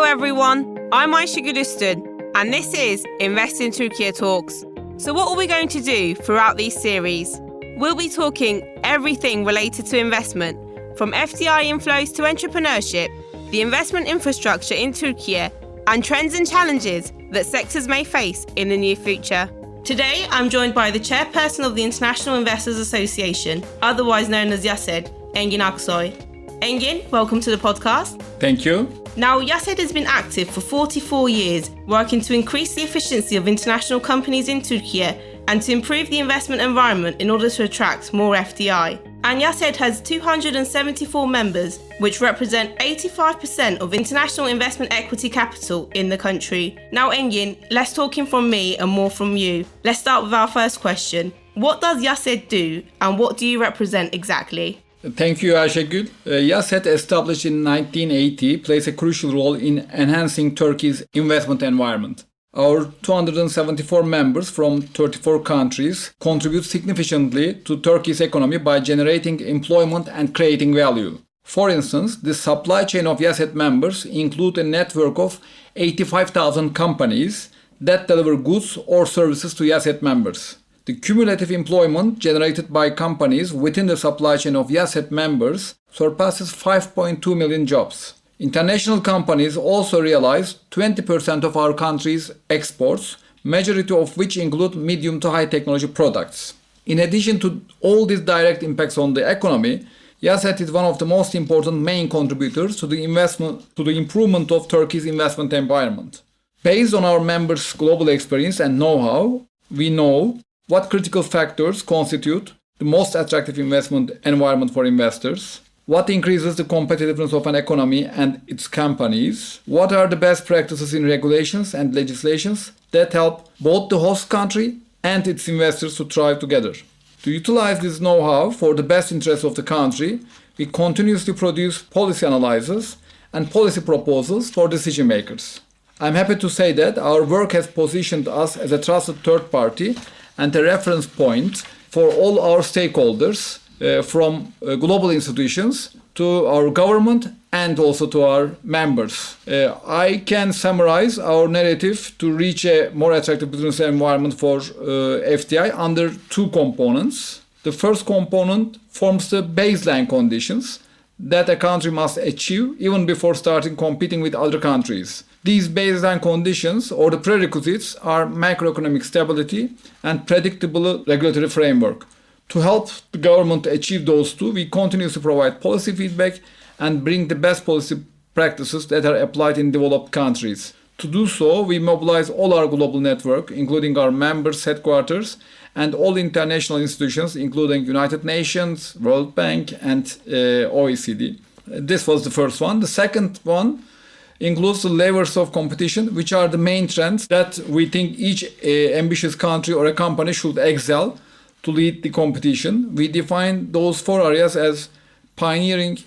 everyone, I'm Ayşegül Üstün, and this is Invest in Türkiye Talks. So what are we going to do throughout these series? We'll be talking everything related to investment, from FDI inflows to entrepreneurship, the investment infrastructure in Türkiye, and trends and challenges that sectors may face in the near future. Today, I'm joined by the Chairperson of the International Investors Association, otherwise known as YASED, Engin Aksoy. Engin, welcome to the podcast. Thank you. Now, YASED has been active for 44 years, working to increase the efficiency of international companies in Türkiye and to improve the investment environment in order to attract more FDI. And YASED has 274 members, which represent 85% of international investment equity capital in the country. Now, Engin, less talking from me and more from you. Let's start with our first question. What does YASED do and what do you represent exactly? Thank you, Ayşegül. YASED, established in 1980, plays a crucial role in enhancing Turkey's investment environment. Our 274 members from 34 countries contribute significantly to Turkey's economy by generating employment and creating value. For instance, the supply chain of YASED members include a network of 85,000 companies that deliver goods or services to YASED members. The cumulative employment generated by companies within the supply chain of YASED members surpasses 5.2 million jobs. International companies also realize 20% of our country's exports, majority of which include medium to high technology products. In addition to all these direct impacts on the economy, YASED is one of the most important main contributors to the improvement of Turkey's investment environment. Based on our members' global experience and know-how, we know what critical factors constitute the most attractive investment environment for investors, what increases the competitiveness of an economy and its companies, what are the best practices in regulations and legislations that help both the host country and its investors to thrive together. To utilize this know-how for the best interests of the country, we continuously produce policy analyses and policy proposals for decision makers. I'm happy to say that our work has positioned us as a trusted third party and a reference point for all our stakeholders, from global institutions to our government and also to our members. I can summarize our narrative to reach a more attractive business environment for FDI under two components. The first component forms the baseline conditions that a country must achieve even before starting competing with other countries. These baseline conditions or the prerequisites are macroeconomic stability and predictable regulatory framework. To help the government achieve those two, we continuously provide policy feedback and bring the best policy practices that are applied in developed countries. To do so, we mobilize all our global network, including our members' headquarters, and all international institutions, including United Nations, World Bank, and OECD. This was the first one. The second one includes the levers of competition, which are the main trends that we think each ambitious country or a company should excel to lead the competition. We define those four areas as pioneering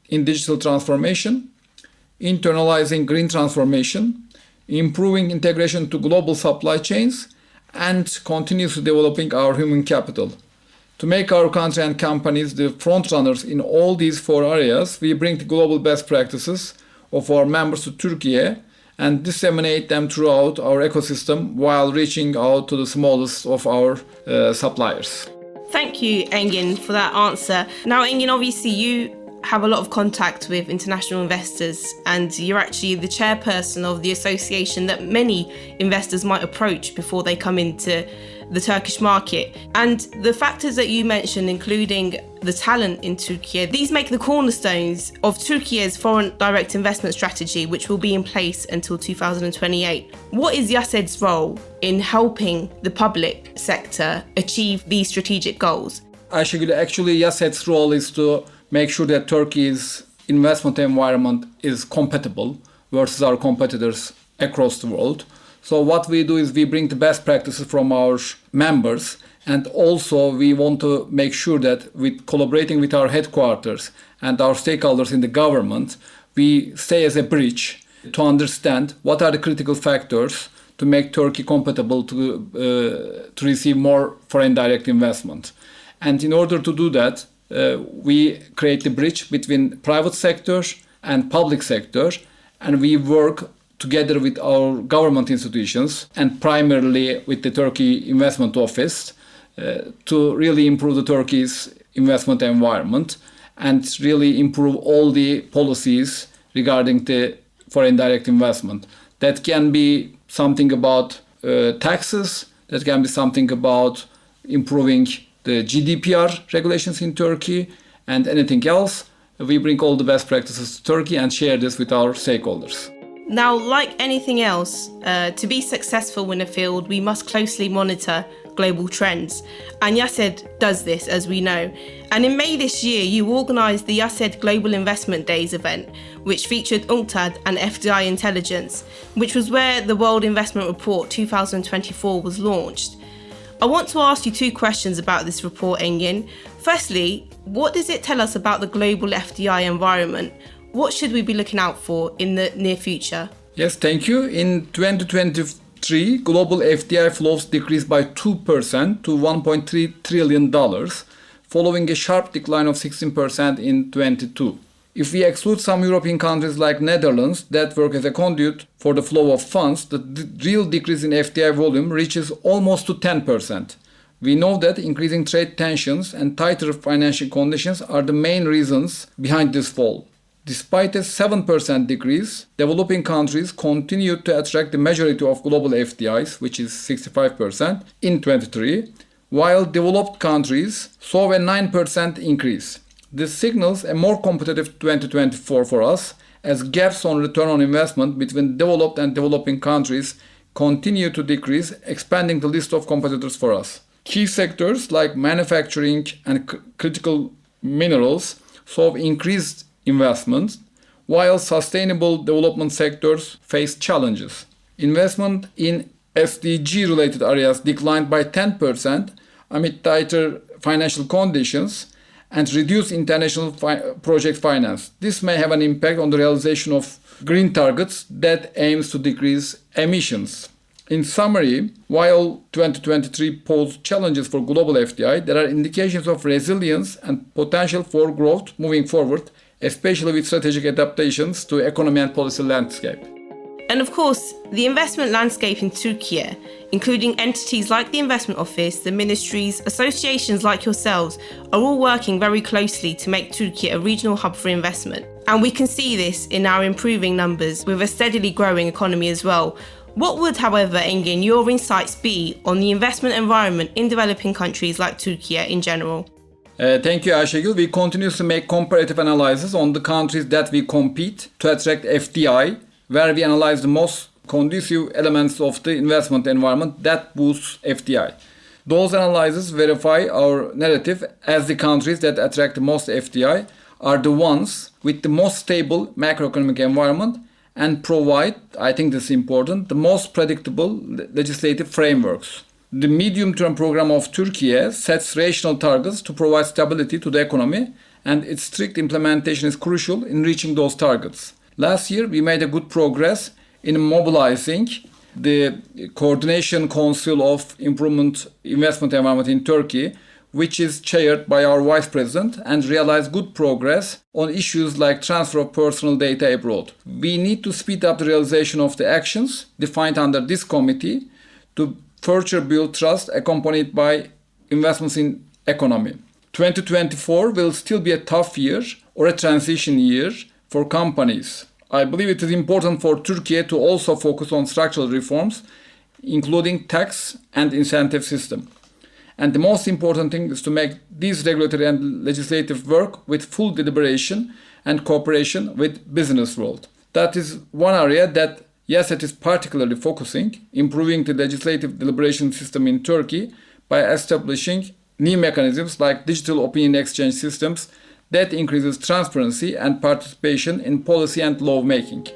in digital transformation, internalizing green transformation, improving integration to global supply chains, and continuously developing our human capital. To make our country and companies the front runners in all these four areas, we bring the global best practices of our members to Türkiye and disseminate them throughout our ecosystem while reaching out to the smallest of our suppliers. Thank you, Engin, for that answer. Now, Engin, obviously you have a lot of contact with international investors and you're actually the chairperson of the association that many investors might approach before they come into the Turkish market. And the factors that you mentioned, including the talent in Türkiye, these make the cornerstones of Türkiye's foreign direct investment strategy, which will be in place until 2028. What is YASED's role in helping the public sector achieve these strategic goals? Ayşegül, actually YASED's role is to make sure that Turkey's investment environment is compatible versus our competitors across the world. So what we do is we bring the best practices from our members, and also we want to make sure that with collaborating with our headquarters and our stakeholders in the government, we stay as a bridge to understand what are the critical factors to make Turkey compatible to receive more foreign direct investment. And in order to do that, we create the bridge between private sector and public sector, and we work together with our government institutions and primarily with the Turkey Investment Office to really improve the Turkey's investment environment and really improve all the policies regarding the foreign direct investment. That can be something about taxes, that can be something about improving the GDPR regulations in Turkey and anything else. We bring all the best practices to Turkey and share this with our stakeholders. Now, like anything else, to be successful in a field, we must closely monitor global trends. And YASED does this, as we know. And in May this year, you organised the YASED Global Investment Days event, which featured UNCTAD and FDI Intelligence, which was where the World Investment Report 2024 was launched. I want to ask you two questions about this report, Engin. Firstly, what does it tell us about the global FDI environment? What should we be looking out for in the near future? Yes, thank you. In 2023, global FDI flows decreased by 2% to $1.3 trillion, following a sharp decline of 16% in 2022. If we exclude some European countries like Netherlands that work as a conduit for the flow of funds, the real decrease in FDI volume reaches almost to 10%. We know that increasing trade tensions and tighter financial conditions are the main reasons behind this fall. Despite a 7% decrease, developing countries continued to attract the majority of global FDIs, which is 65%, in 2023, while developed countries saw a 9% increase. This signals a more competitive 2024 for us, as gaps on return on investment between developed and developing countries continue to decrease, expanding the list of competitors for us. Key sectors like manufacturing and critical minerals saw increased investments, while sustainable development sectors face challenges. Investment in SDG-related areas declined by 10% amid tighter financial conditions and reduced international project finance. This may have an impact on the realization of green targets that aims to decrease emissions. In summary, while 2023 posed challenges for global FDI, there are indications of resilience and potential for growth moving forward, especially with strategic adaptations to economy and policy landscape. And of course, the investment landscape in Türkiye, including entities like the Investment Office, the ministries, associations like yourselves, are all working very closely to make Türkiye a regional hub for investment. And we can see this in our improving numbers with a steadily growing economy as well. What would, however, Engin, your insights be on the investment environment in developing countries like Türkiye in general? Thank you, Ayşegül. We continuously make comparative analysis on the countries that we compete to attract FDI, where we analyze the most conducive elements of the investment environment that boosts FDI. Those analyses verify our narrative as the countries that attract the most FDI are the ones with the most stable macroeconomic environment and provide, I think this is important, the most predictable legislative frameworks. The medium-term program of Türkiye sets rational targets to provide stability to the economy, and its strict implementation is crucial in reaching those targets. Last year, we made a good progress in mobilizing the Coordination Council of Improvement Investment Environment in Turkey, which is chaired by our Vice President, and realized good progress on issues like transfer of personal data abroad. We need to speed up the realization of the actions defined under this committee to further build trust accompanied by investments in economy. 2024 will still be a tough year or a transition year for companies. I believe it is important for Turkey to also focus on structural reforms, including tax and incentive system. And the most important thing is to make these regulatory and legislative work with full deliberation and cooperation with business world. That is one area that YASED is particularly focusing, improving the legislative deliberation system in Turkey by establishing new mechanisms like digital opinion exchange systems that increases transparency and participation in policy and law-making.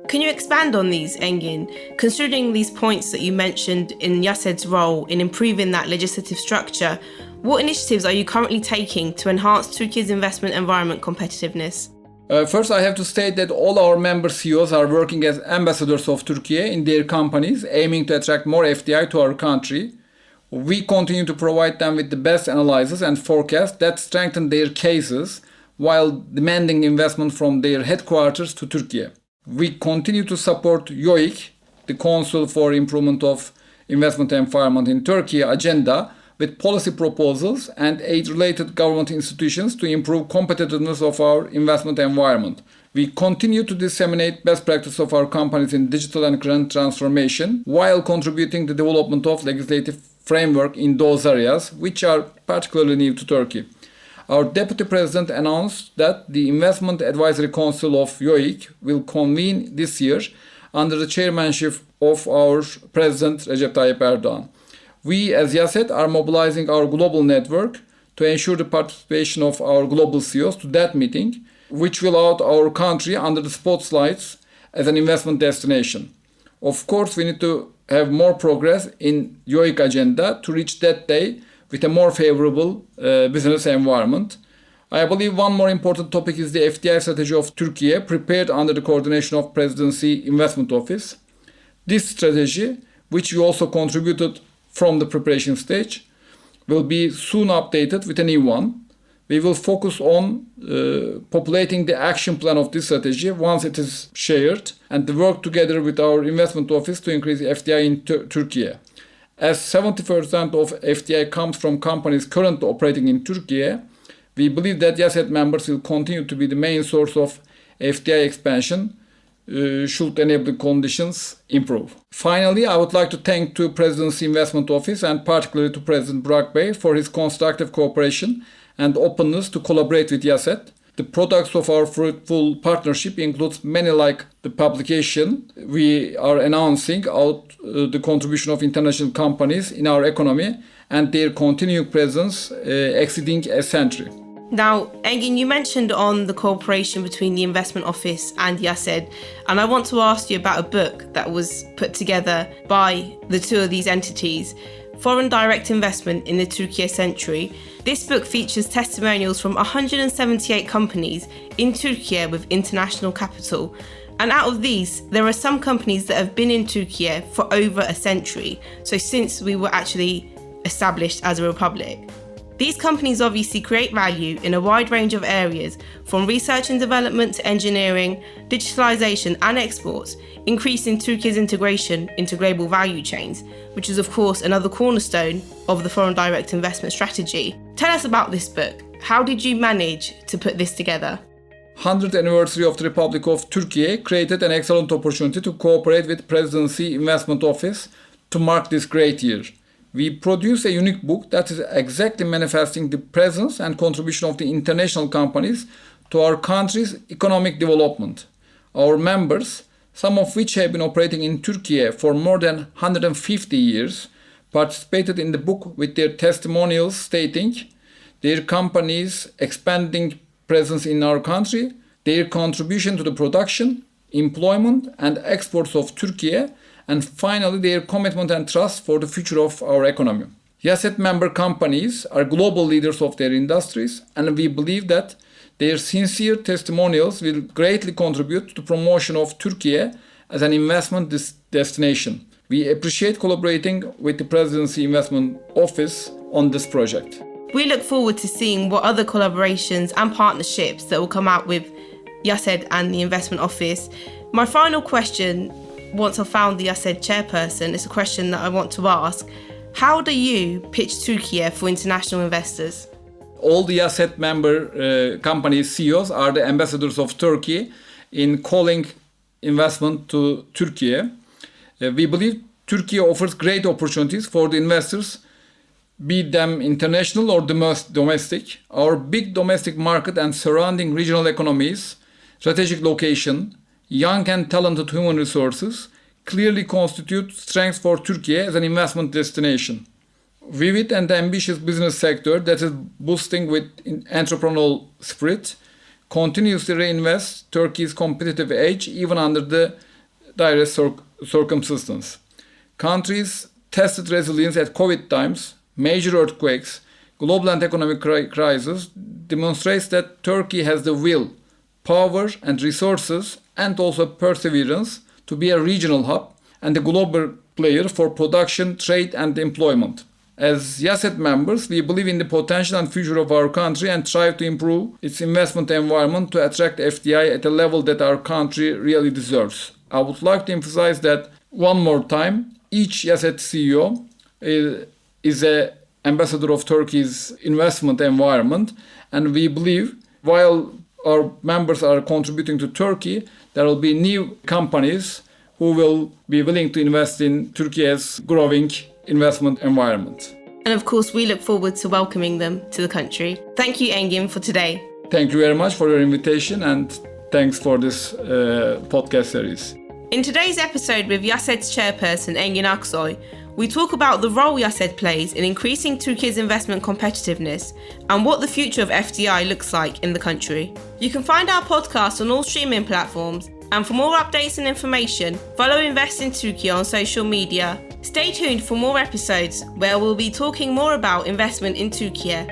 Can you expand on these, Engin? Considering these points that you mentioned in YASED's role in improving that legislative structure, what initiatives are you currently taking to enhance Turkey's investment environment competitiveness? First, I have to state that all our member CEOs are working as ambassadors of Turkey in their companies, aiming to attract more FDI to our country. We continue to provide them with the best analysis and forecasts that strengthen their cases while demanding investment from their headquarters to Turkey. We continue to support YOIC, the Council for Improvement of Investment Environment in Turkey agenda, with policy proposals and aid-related government institutions to improve competitiveness of our investment environment. We continue to disseminate best practice of our companies in digital and green transformation while contributing to the development of legislative framework in those areas which are particularly new to Turkey. Our Deputy President announced that the Investment Advisory Council of YOIC will convene this year under the chairmanship of our President Recep Tayyip Erdogan. We as YASED are mobilizing our global network to ensure the participation of our global CEOs to that meeting, which will out our country under the spotlights as an investment destination. Of course, we need to have more progress in YOIC agenda to reach that day with a more favorable business environment. I believe one more important topic is the FDI strategy of Türkiye, prepared under the coordination of Presidency Investment Office. This strategy, which we also contributed from the preparation stage, will be soon updated with a new one. We will focus on populating the action plan of this strategy once it is shared and work together with our investment office to increase FDI in Türkiye. As 70% of FDI comes from companies currently operating in Türkiye, we believe that YASED members will continue to be the main source of FDI expansion should enabling conditions improve. Finally, I would like to thank the Presidency Investment Office and particularly to President Burak Bey for his constructive cooperation and openness to collaborate with YASED. The products of our fruitful partnership includes many like the publication we are announcing out the contribution of international companies in our economy and their continuing presence exceeding a century. Now, Engin, you mentioned on the cooperation between the Investment Office and YASED, and I want to ask you about a book that was put together by the two of these entities, Foreign Direct Investment in the Türkiye Century. This book features testimonials from 178 companies in Türkiye with international capital. And out of these, there are some companies that have been in Türkiye for over a century, so since we were actually established as a republic. These companies obviously create value in a wide range of areas, from research and development to engineering, digitalization and exports, increasing Turkey's integration into global value chains, which is of course another cornerstone of the foreign direct investment strategy. Tell us about this book. How did you manage to put this together? 100th anniversary of the Republic of Turkey created an excellent opportunity to cooperate with Presidency Investment Office to mark this great year. We produce a unique book that is exactly manifesting the presence and contribution of the international companies to our country's economic development. Our members, some of which have been operating in Turkey for more than 150 years, participated in the book with their testimonials stating their companies' expanding presence in our country, their contribution to the production, employment and exports of Turkey, and finally their commitment and trust for the future of our economy. YASED member companies are global leaders of their industries, and we believe that their sincere testimonials will greatly contribute to the promotion of Turkey as an investment destination. We appreciate collaborating with the Presidency Investment Office on this project. We look forward to seeing what other collaborations and partnerships that will come out with YASED and the Investment Office. My final question, once I've found the YASED chairperson, is a question that I want to ask. How do you pitch Türkiye for international investors? All the YASED member companies' CEOs are the ambassadors of Turkey in calling investment to Turkey. We believe Turkey offers great opportunities for the investors, be them international or domestic. Our big domestic market and surrounding regional economies, strategic location, young and talented human resources clearly constitute strengths for Turkey as an investment destination. Vivid and ambitious business sector that is boosting with entrepreneurial spirit continues to reinvest Turkey's competitive edge even under the direst circumstances. Countries tested resilience at COVID times, major earthquakes, global and economic crisis demonstrates that Turkey has the will, power and resources and also perseverance to be a regional hub and a global player for production, trade and employment. As YASED members, we believe in the potential and future of our country and strive to improve its investment environment to attract FDI at a level that our country really deserves. I would like to emphasize that one more time, each YASED CEO is an ambassador of Turkey's investment environment, and we believe while our members are contributing to Turkey, there will be new companies who will be willing to invest in Turkey's growing investment environment. And of course, we look forward to welcoming them to the country. Thank you, Engin, for today. Thank you very much for your invitation and thanks for this podcast series. In today's episode with YASED's chairperson, Engin Aksoy, we talk about the role YASED plays in increasing Turkey's investment competitiveness and what the future of FDI looks like in the country. You can find our podcast on all streaming platforms, and for more updates and information, follow Invest in Turkey on social media. Stay tuned for more episodes where we'll be talking more about investment in Turkey.